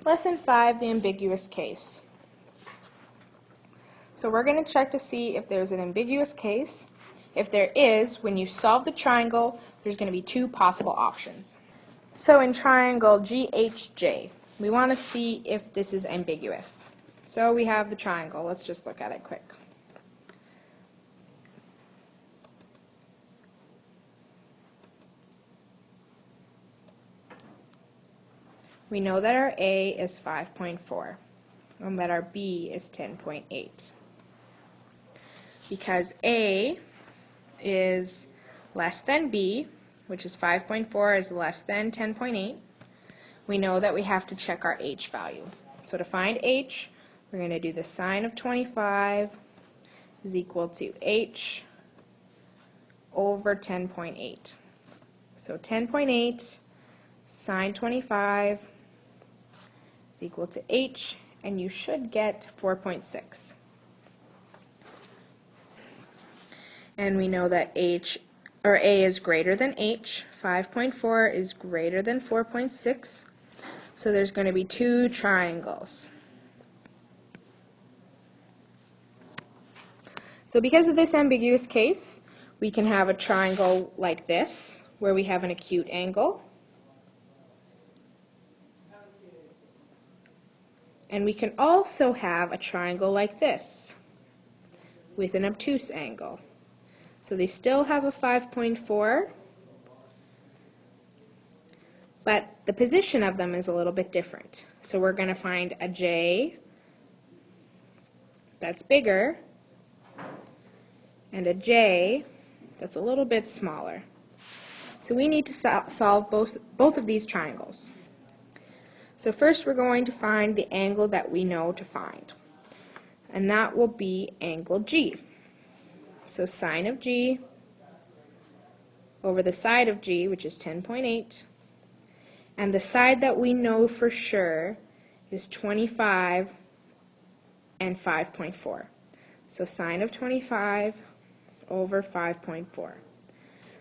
Lesson 5, the ambiguous case. So we're going to check to see if there's an ambiguous case. If there is, when you solve the triangle, there's going to be two possible options. So in triangle GHJ, we want to see if this is ambiguous. So we have the triangle. Let's just look at it quick. We know that our A is 5.4 and that our B is 10.8. Because A is less than B, which is 5.4 is less than 10.8, we know that we have to check our H value. So to find H, we're going to do the sine of 25 is equal to H over 10.8. So 10.8 sine 25 is equal to H, and you should get 4.6. And we know that A is greater than H. 5.4 is greater than 4.6. So there's going to be two triangles. So because of this ambiguous case, we can have a triangle like this, where we have an acute angle. And we can also have a triangle like this, with an obtuse angle. So they still have a 5.4, but the position of them is a little bit different. So we're going to find a J that's bigger and a J that's a little bit smaller. So we need to solve both of these triangles. So first we're going to find the angle that we know to find, and that will be angle G. So sine of G over the side of G, which is 10.8, and the side that we know for sure is 25 and 5.4. So sine of 25 over 5.4.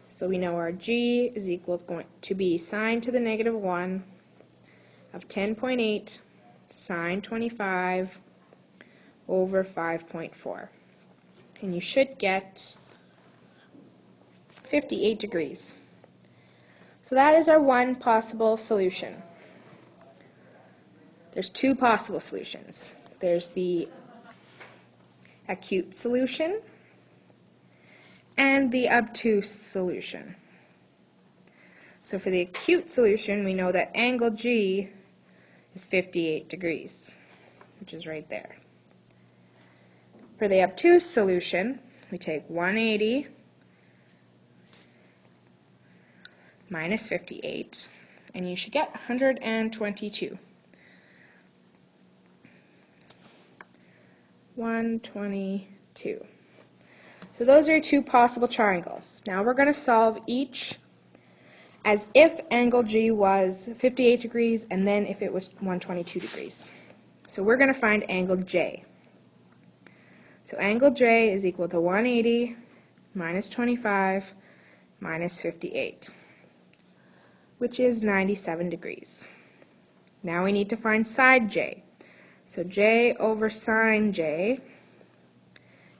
So we know our G is going to be sine to the negative 1 of 10.8 sine 25 over 5.4. And you should get 58 degrees. So that is our one possible solution. There's two possible solutions. There's the acute solution and the obtuse solution. So for the acute solution, we know that angle G is 58 degrees, which is right there. For the obtuse solution, we take 180 minus 58, and you should get 122. 122. So those are two possible triangles. Now we're going to solve each as if angle G was 58 degrees and then if it was 122 degrees. So we're going to find angle J. So angle J is equal to 180 minus 25 minus 58, which is 97 degrees. Now we need to find side J. So J over sine J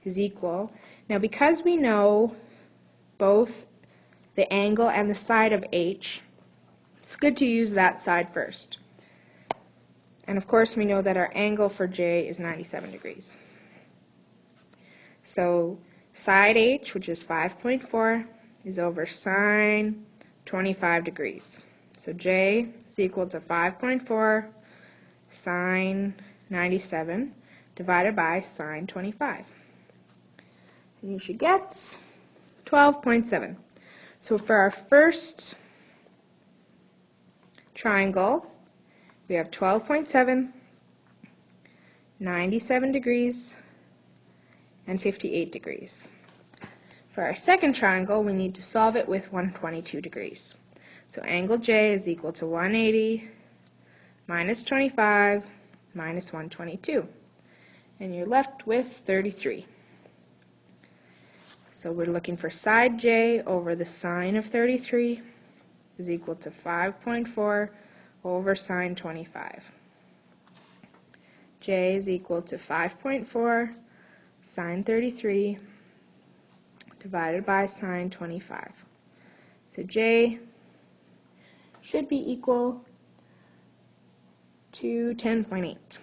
is equal. Now because we know both the angle and the side of H, it's good to use that side first. And of course we know that our angle for J is 97 degrees. So side H, which is 5.4, is over sine 25 degrees. So J is equal to 5.4 sine 97 divided by sine 25. And you should get 12.7. So for our first triangle, we have 12.7, 97 degrees, and 58 degrees. For our second triangle, we need to solve it with 122 degrees. So angle J is equal to 180 minus 25 minus 122. And you're left with 33. So we're looking for side J over the sine of 33 is equal to 5.4 over sine 25. J is equal to 5.4 sine 33 divided by sine 25. So J should be equal to 10.8.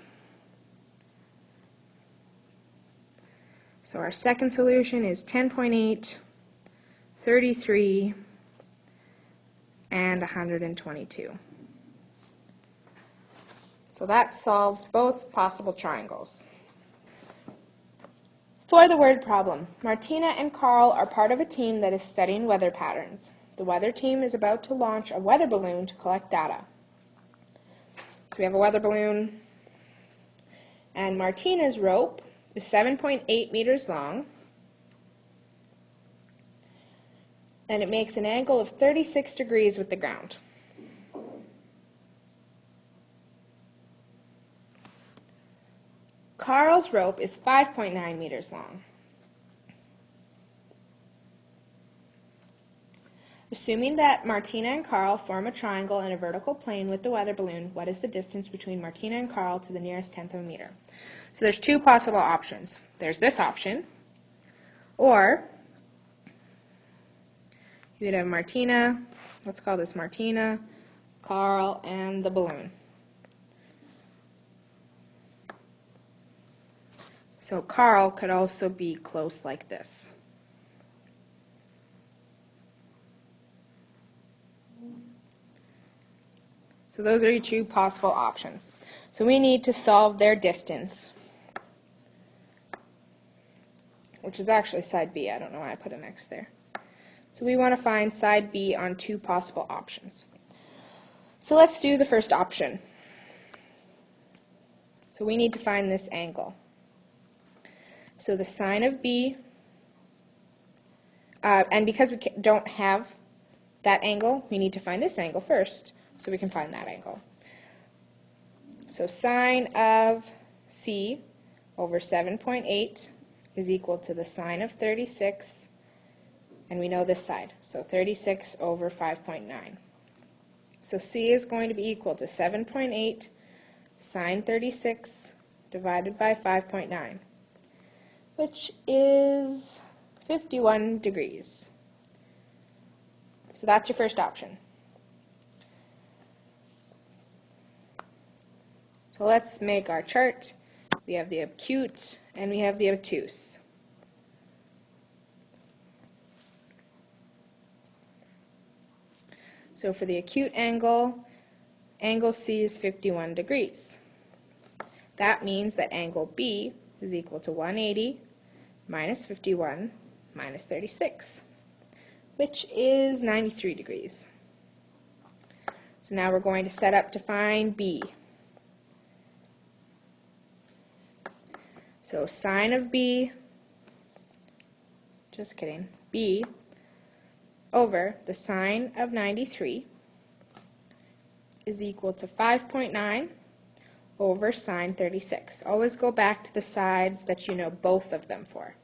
So our second solution is 10.8, 33, and 122. So that solves both possible triangles. For the word problem, Martina and Carl are part of a team that is studying weather patterns. The weather team is about to launch a weather balloon to collect data. So we have a weather balloon, and Martina's rope is 7.8 meters long, and it makes an angle of 36 degrees with the ground. Carl's rope is 5.9 meters long. Assuming that Martina and Carl form a triangle in a vertical plane with the weather balloon, what is the distance between Martina and Carl to the nearest tenth of a meter? So there's two possible options. There's this option, or you would have Martina, let's call this Martina, Carl, and the balloon. So Carl could also be close like this. So those are your two possible options. So we need to solve their distance, which is actually side B. I don't know why I put an X there. So we want to find side B on two possible options. So let's do the first option. So we need to find this angle. So the sine of B, and because we don't have that angle, we need to find this angle first, so we can find that angle. So sine of C over 7.8 is equal to the sine of 36, and we know this side, so 36 over 5.9. So C is going to be equal to 7.8 sine 36 divided by 5.9. which is 51 degrees. So that's your first option. So let's make our chart. We have the acute and we have the obtuse. So for the acute angle, angle C is 51 degrees. That means that angle B is equal to 180 minus 51 minus 36, which is 93 degrees. So now we're going to set up to find B. So sine of B, just kidding, B over the sine of 93 is equal to 5.9 over sine 36. Always go back to the sides that you know both of them for.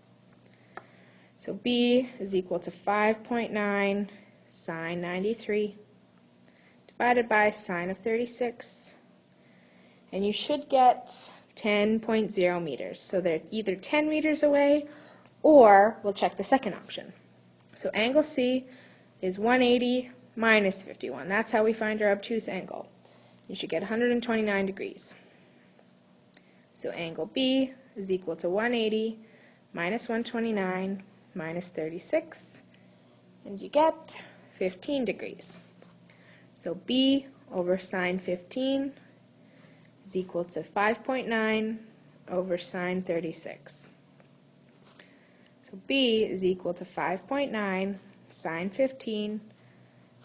So B is equal to 5.9 sine 93 divided by sine of 36, and you should get 10.0 meters. So they're either 10 meters away, or we'll check the second option. So angle C is 180 minus 51. That's how we find our obtuse angle. You should get 129 degrees. So angle B is equal to 180 minus 129 minus 36, and you get 15 degrees. So B over sine 15 is equal to 5.9 over sine 36. So B is equal to 5.9 sine 15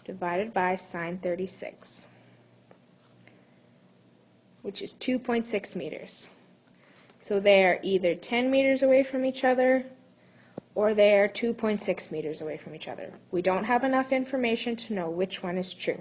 divided by sine 36, which is 2.6 meters. So they're either 10 meters away from each other, or they're 2.6 meters away from each other. We don't have enough information to know which one is true.